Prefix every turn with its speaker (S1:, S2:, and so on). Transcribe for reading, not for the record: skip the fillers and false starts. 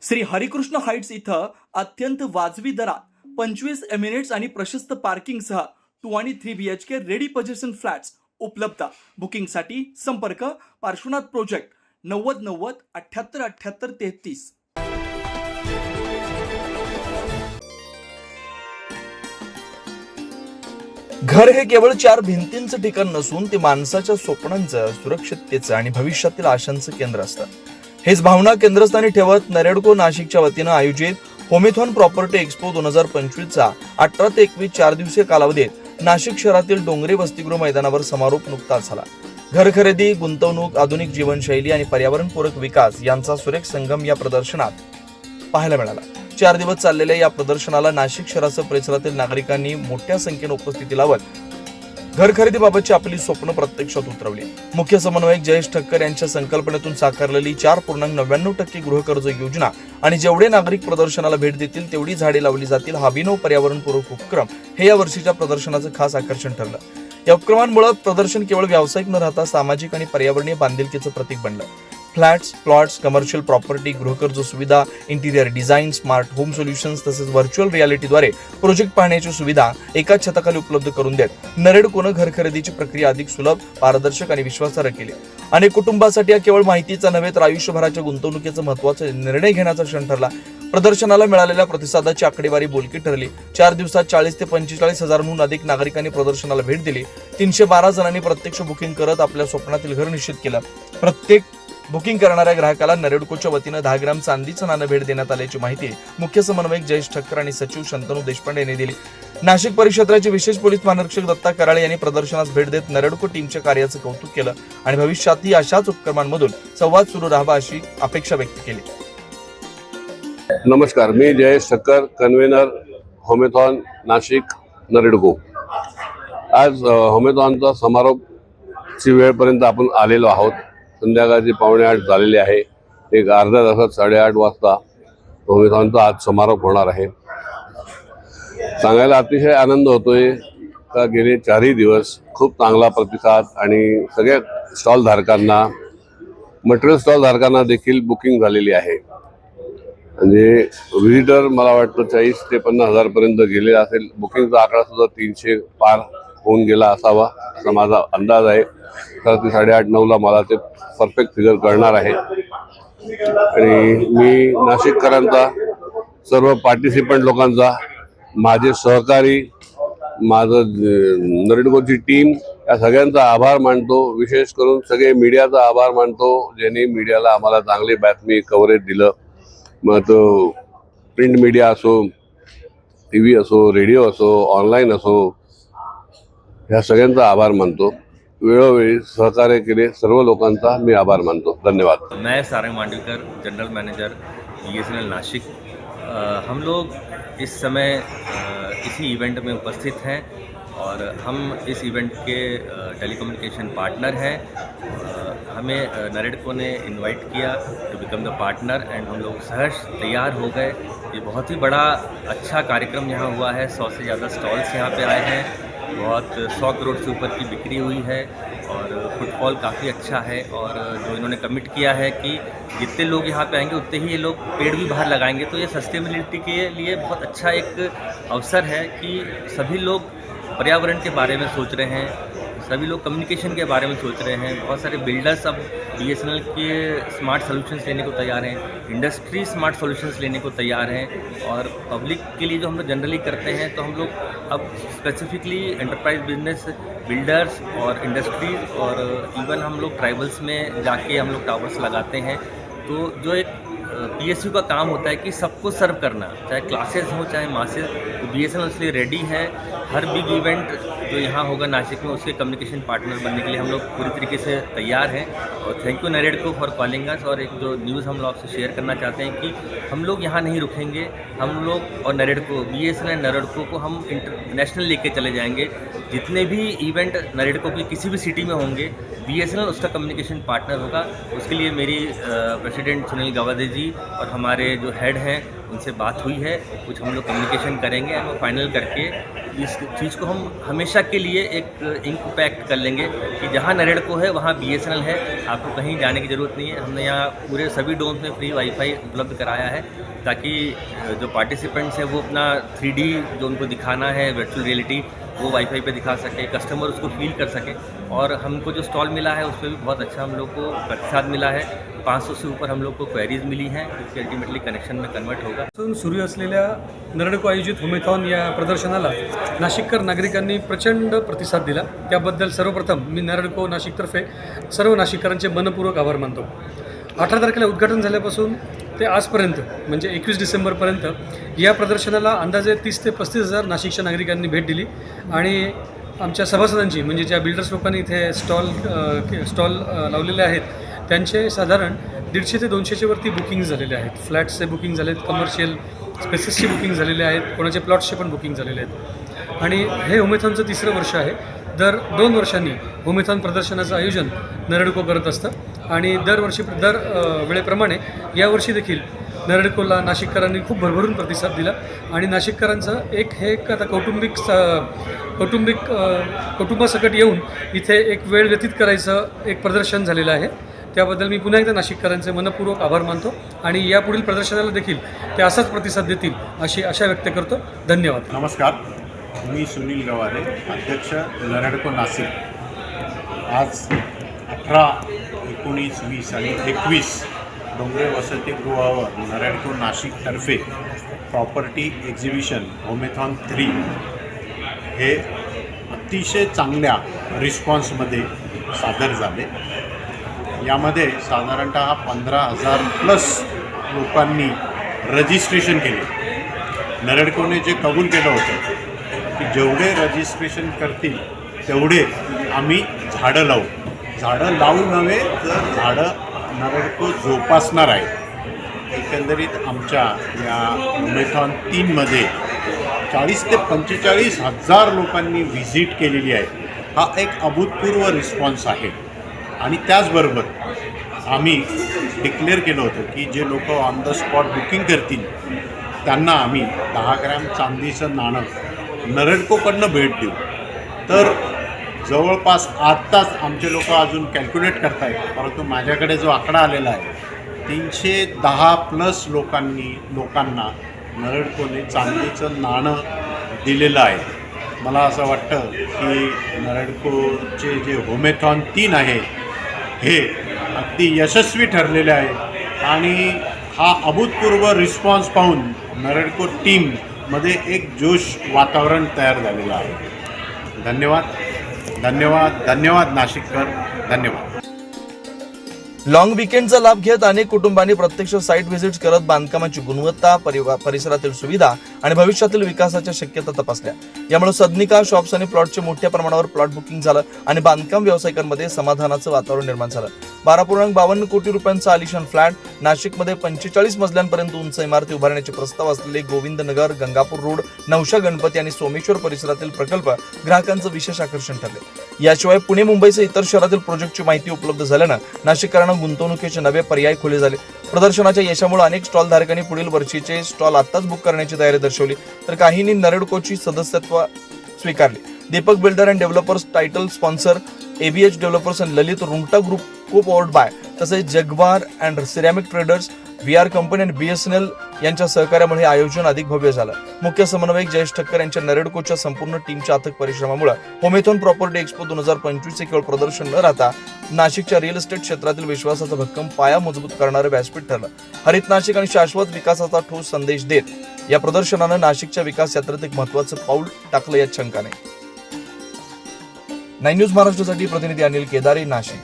S1: Shri Harikrishna Heights इथं अत्यंत वाजवी दरात 25 एमिनेट्स आणि प्रशस्त पार्किंगसह 2 आणि 3 BHK रेडी पोझिशन फ्लॅट्स उपलब्ध. बुकिंगसाठी संपर्क पार्श्वनाथ प्रोजेक्ट 9090 78 78 33. घर हे केवळ 4 भिंतींचं ठिकाण नसून ते माणसाच्या स्वप्नांचं, सुरक्षिततेचं आणि भविष्यातील आशांचं केंद्र असतं. हेच भावना केंद्रस्थानी ठेवत नरेडको नाशिकच्या वतीनं आयोजित होमेथॉन प्रॉपर्टी एक्सपो 2025चा 18 ते 21 4 दिवसीय कालावधीत नाशिक शहरातील डोंगरे वसतिगृह मैदानावर समारोप नुकताच झाला. घर खरेदी, गुंतवणूक, आधुनिक जीवनशैली आणि पर्यावरणपूरक विकास यांचा सुरेख संगम या प्रदर्शनात पाहायला मिळाला. 4 दिवस चाललेल्या या प्रदर्शनाला नाशिक शहरासह परिसरातील नागरिकांनी मोठ्या संख्येने उपस्थिती लावत घर खरेदीबाबतची आपली स्वप्न प्रत्यक्षात उतरवली. मुख्य समन्वयक जयेश ठक्कर यांच्या संकल्पनेतून साकारलेली 4.99% गृहकर्ज योजना आणि जेवढे नागरिक प्रदर्शनाला भेट देतील तेवढी झाडे लावली जातील हा अभिनव पर्यावरणपूरक उपक्रम हे या वर्षीच्या प्रदर्शनाचं खास आकर्षण ठरलं. या उपक्रमांमुळे प्रदर्शन केवळ व्यावसायिक न राहता सामाजिक आणि पर्यावरणीय बांधिलकीचं प्रतीक बनलं. फ्लॅट्स, प्लॉट्स, कमर्शियल प्रॉपर्टी, गृहकर्ज सुविधा, interior design, smart home solutions तसेच व्हर्च्युअल रियालिटीद्वारे प्रोजेक्ट पाहण्याची सुविधा एकाच छताखाली उपलब्ध करून देत नरेडकोनं घर खरेदीची प्रक्रिया अधिक सुलभ, पारदर्शक आणि विश्वासार्ह केली. अनेक कुटुंबांसाठी हा केवळ माहितीचा नव्हे तर आयुष्यभराच्या गुंतवणुकीचा महत्त्वाचा निर्णय घेण्याचा क्षण ठरला. प्रदर्शनाला मिळालेल्या प्रतिसादाची आकडेवारी बोलकी ठरली. 4 दिवसात 40 ते 45 हजारांहून अधिक नागरिकांनी प्रदर्शनाला भेट दिली. 312 जणांनी प्रत्यक्ष बुकिंग करत आपल्या स्वप्नातील घर निश्चित केलं. प्रत्येक बुकिंग करणाऱ्या ग्राहकाला नरेडकोच्या वतीनं 10 ग्राम चांदीचं नाणं भेट देण्यात आल्याची माहिती मुख्य समन्वयक जयेश ठक्कर आणि सचिव शंतनू देशपांडे यांनी दिली. नाशिक परिक्षेत्राचे विशेष पोलीस महानिरीक्षक दत्ता कराळे यांनी प्रदर्शनास भेट देत नरेडको टीमच्या कार्याचं कौतुक केलं आणि भविष्यातही अशाच उपक्रमांमधून संवाद सुरू राहावा अशी अपेक्षा व्यक्त केली.
S2: नमस्कार, मी जयेश ठक्कर, कन्व्हेनर होमेथॉन नाशिक नरेडको. आज होमेथॉनचा समारोपची वेळपर्यंत आपण आलेलो आहोत. संध्याकाळची 7:45 झालेली आहे. एक अर्ध्या तासात 8:30 वाजता होमेथॉनचा आज समारोप होणार आहे. सांगायला अतिशय आनंद होतोय का गेले 4ही दिवस खूप चांगला प्रतिसाद आणि सगळ्या स्टॉल धारकांना, मटेरियल स्टॉल धारकांना देखील बुकिंग झालेली आहे. म्हणजे व्हिजिटर मला वाटतं 40 ते 50 हजारपर्यंत गेलेला असेल. बुकिंगचा आकडा सुद्धा 300 पार होऊन गेला असावा असा माझा अंदाज आहे. तर ते 8:30-9ला मला ते परफेक्ट फिगर कळणार आहे. आणि मी नाशिककरांचा, सर्व पार्टिसिपंट लोकांचा, माझे सहकारी, माझं नरेडकोची टीम या सगळ्यांचा आभार मानतो. विशेष करून सगळे मीडियाचा आभार मानतो ज्यांनी मीडियाला आम्हाला चांगली बातमी कव्हरेज दिलं. मग तो प्रिंट मीडिया असो, TV असो, रेडिओ असो, ऑनलाईन असो, ह्या सगळ्यांचा आभार मानतो. वेळोवेळी सहकार्य केले सर्व लोकांचा मी आभार मानतो. धन्यवाद.
S3: मैं Sarang Mandvikar, general manager BSNL Nashik. हम लोग इस समय इसी इवेंट में उपस्थित हैं और हम इस इवेंट के टेलीकम्युनिकेशन पार्टनर हैं. हमें नरेडको ने इनवाइट किया to become the partner and हम लोग सहर्ष तैयार हो गए. ये बहुत ही बड़ा अच्छा कार्यक्रम यहाँ हुआ है. 100 से ज़्यादा स्टॉल्स यहाँ पे आए हैं. बहुत 100 करोड़ से ऊपर की बिक्री हुई है और फुटफॉल काफ़ी अच्छा है. और जो इन्होंने कमिट किया है कि जितने लोग यहाँ पे आएंगे उतने ही ये लोग पेड़ भी बाहर लगाएंगे. तो ये सस्टेनेबिलिटी के लिए बहुत अच्छा एक अवसर है कि सभी लोग पर्यावरण के बारे में सोच रहे हैं, सभी लोग कम्युनिकेशन के बारे में सोच रहे हैं. बहुत सारे बिल्डर्स अब BSNL के स्मार्ट सॉल्यूशंस लेने को तैयार हैं, इंडस्ट्री स्मार्ट सॉल्यूशंस लेने को तैयार हैं. और पब्लिक के लिए जो हम लोग जनरली करते हैं तो हम लोग अब स्पेसिफिकली एंटरप्राइज बिजनेस, बिल्डर्स और इंडस्ट्रीज और इवन हम लोग ट्राइबल्स में जाके हम लोग टावर्स लगाते हैं. तो जो एक PSU का काम होता है कि सबको सर्व करना, चाहे क्लासेस हो चाहे मासेस, तो BSNL उसके लिए रेडी है. हर बिग इवेंट जो यहाँ होगा नासिक में उसके कम्युनिकेशन पार्टनर बनने के लिए हम लोग पूरी तरीके से तैयार हैं. और thank you NAREDCO for calling us. और एक जो न्यूज़ हम लोग आपसे शेयर करना चाहते हैं कि हम लोग यहाँ नहीं रुकेंगे. हम लोग और नरेडको, BSNL नरेडको को हम इंटरनेशनल लेके चले जाएंगे. जितने भी इवेंट नरेडको की किसी भी सिटी में होंगे BSNL उसका कम्युनिकेशन पार्टनर होगा. उसके लिए मेरी प्रेसिडेंट सुनील गवादे जी और हमारे जो हेड हैं उनसे बात हुई है, कुछ हम लोग कम्युनिकेशन करेंगे एंड वो फाइनल करके इस चीज़ को हम हमेशा के लिए एक इम्पैक्ट कर लेंगे कि जहाँ नरेडको है वहाँ BSNL है, आपको कहीं जाने की ज़रूरत नहीं है। हमने यहाँ पूरे सभी डोम्स में फ्री वाईफाई उपलब्ध कराया है ताकि जो पार्टिसिपेंट्स हैं वो अपना 3D जो उनको दिखाना है वर्चुअल रियलिटी वो वाईफाई पे दिखा सके, कस्टमर उसको फील कर सके। और हमको जो स्टॉल मिला है उस पर भी बहुत अच्छा हम लोग को प्रतिसाद मिला है। 500 से ऊपर हम लोग को क्वेरीज मिली हैं, जो अल्टिमेटली कनेक्शन में कन्वर्ट होगा।
S4: सुरू असलेल्या नरेडको आयोजित होमेथॉन या प्रदर्शनाला नाशिककर नागरिकांनी प्रचंड प्रतिसाद दिला। त्याबद्दल सर्वप्रथम मी नरेडको नाशिकतर्फे सर्व नाशिककरांचे मनपूर्वक आभार मानतो। 18 तारखेला उद्घाटन झाल्यापासून ते आजपर्यंत म्हणजे 21 डिसेंबरपर्यंत या प्रदर्शनाला अंदाजे 30 ते 35 हजार नाशिकच्या नागरिकांनी भेट दिली आणि आमच्या सभासदांची म्हणजे ज्या बिल्डर्स लोकांनी इथे स्टॉल लावलेले आहेत त्यांचे साधारण 150 ते 200च्या वरती बुकिंग झालेले आहेत। फ्लॅट्सचे बुकिंग झालेत, कमर्शियल स्पेसेसचे बुकिंग झालेले आहेत, कोणाचे प्लॉट्सचे पण बुकिंग झालेले आहेत आणि हे होमेथॉनचं 3रं वर्ष आहे। दर 2 वर्षांनी होमेथॉन प्रदर्शनाचं आयोजन नरेडको करत असतं आणि दर वेळेप्रमाणे यावर्षी देखील नरेडकोला नाशिककरांनी खूप भरभरून प्रतिसाद दिला आणि नाशिककरांचं एक आता कुटुंबासकट येऊन इथे एक वेळ व्यतीत करायचं एक प्रदर्शन झालेलं आहे। त्याबद्दल मी पुन्हा एकदा नाशिककरांचे मनपूर्वक आभार मानतो आणि यापुढील प्रदर्शनाला देखील ते असाच प्रतिसाद देतील अशी आशा व्यक्त करतो। धन्यवाद।
S5: नमस्कार, मी सुनील गवारे, अध्यक्ष नरेडको नाशिक। आज 18, 19, 20 आणि 21 डोंगरे वसतिगृहावर नरेडको नाशिकतर्फे प्रॉपर्टी एक्झिबिशन होमेथॉन 3 हे अतिशय चांगल्या रिस्पॉन्समध्ये सादर झाले। यामध्ये साधारणतः 15,000+ लोकांनी रजिस्ट्रेशन केले। नरेडकोने जे कबूल केलं होतं की जेवढे रजिस्ट्रेशन करतील तेवढे आम्ही झाडं लावू। झाडं लावू नव्हे तर झाडं नरेडको जोपासणार आहे। एकंदरीत आमच्या या होमेथॉन 3मध्ये 40 ते 45 हजार लोकांनी व्हिजिट केलेली आहे। हा एक अभूतपूर्व रिस्पॉन्स आहे आणि त्याचबरोबर आम्ही डिक्लेअर केलं होतं की जे लोक ऑन द स्पॉट बुकिंग करतील त्यांना आम्ही 10 ग्रॅम चांदीचं नाणं नरेडकोकडनं भेट देऊ। तर जवळपास आत्ताच आमचे लोक अजून कॅल्क्युलेट करत आहेत, परंतु माझ्याकडे जो आकडा आलेला आहे 310+ लोकांना नरेडकोने चांदीचं नाणं दिलेलं आहे। मला असं वाटतं की नरेडकोचे जे होमेथॉन 3 आहे हे अगदी यशस्वी ठरलेले आहे आणि हा अभूतपूर्व रिस्पॉन्स पाहून नरेडको टीममध्ये एक जोश वातावरण तयार झालेलं आहे। धन्यवाद, धन्यवाद, धन्यवाद नाशिककर, धन्यवाद।
S1: लॉंग विकेंडचा लाभ घेत अनेक कुटुंबांनी प्रत्यक्ष साईट व्हिजिट्स करत बांधकामाची गुणवत्ता, परिसरातील सुविधा आणि भविष्यातील विकासाच्या शक्यता तपासल्या। यामुळे सदनिका, शॉप्स आणि प्लॉटचे मोठ्या प्रमाणावर प्लॉट बुकिंग झालं आणि बांधकाम व्यावसायिकांमध्ये समाधानाचं वातावरण निर्माण झालं। 12.52 कोटी रुपयांचा आलिशान फ्लॅट, नाशिकमध्ये 45 मजल्यांपर्यंत उंच इमारती उभारण्याचे प्रस्ताव असलेले गोविंदनगर, गंगापूर रोड, नवशा गणपती आणि सोमेश्वर परिसरातील प्रकल्प ग्राहकांचं विशेष आकर्षण ठरले। याशिवाय पुणे, मुंबईसह इतर शहरातील प्रोजेक्टची माहिती उपलब्ध झाल्यानं नाशिककरांना गुंतवणुकीचे नवे पर्याय खुले झाले। प्रदर्शनाच्या यशामुळे अनेक स्टॉल धारकांनी पुढील वर्षीचे स्टॉल आताच बुक करण्याची तयारी दर्शवली, तर काहींनी नरेडकोची सदस्यत्व स्वीकारले। Deepak builder and developers, title sponsor ABH developers आणि Lalit Rungta group, co powered by, तसेच Jaguar and ceramic traders, VR company आणि BSNL यांच्या सहकार्यामुळे हे आयोजन अधिक भव्य झालं। मुख्य समन्वयक जयेश ठक्कर यांच्या नरेडकोच्या संपूर्ण टीमच्या अथक परिश्रमामुळे होमेथॉन प्रॉपर्टी एक्सपो 2025 केवळ प्रदर्शन न राहता नाशिकच्या रिअल इस्टेट क्षेत्रातील विश्वासाचा भक्कम पाया मजबूत करणारे व्यासपीठ ठरलं। हरित नाशिक आणि शाश्वत विकासाचा ठोस संदेश देत या प्रदर्शनानं नाशिकच्या विकास यात्रेत एक महत्त्वाचं पाऊल टाकलं यात शंका नाही। 9 न्यूज महाराष्ट्रासाठी प्रतिनिधी अनिल केदारे, नाशिक।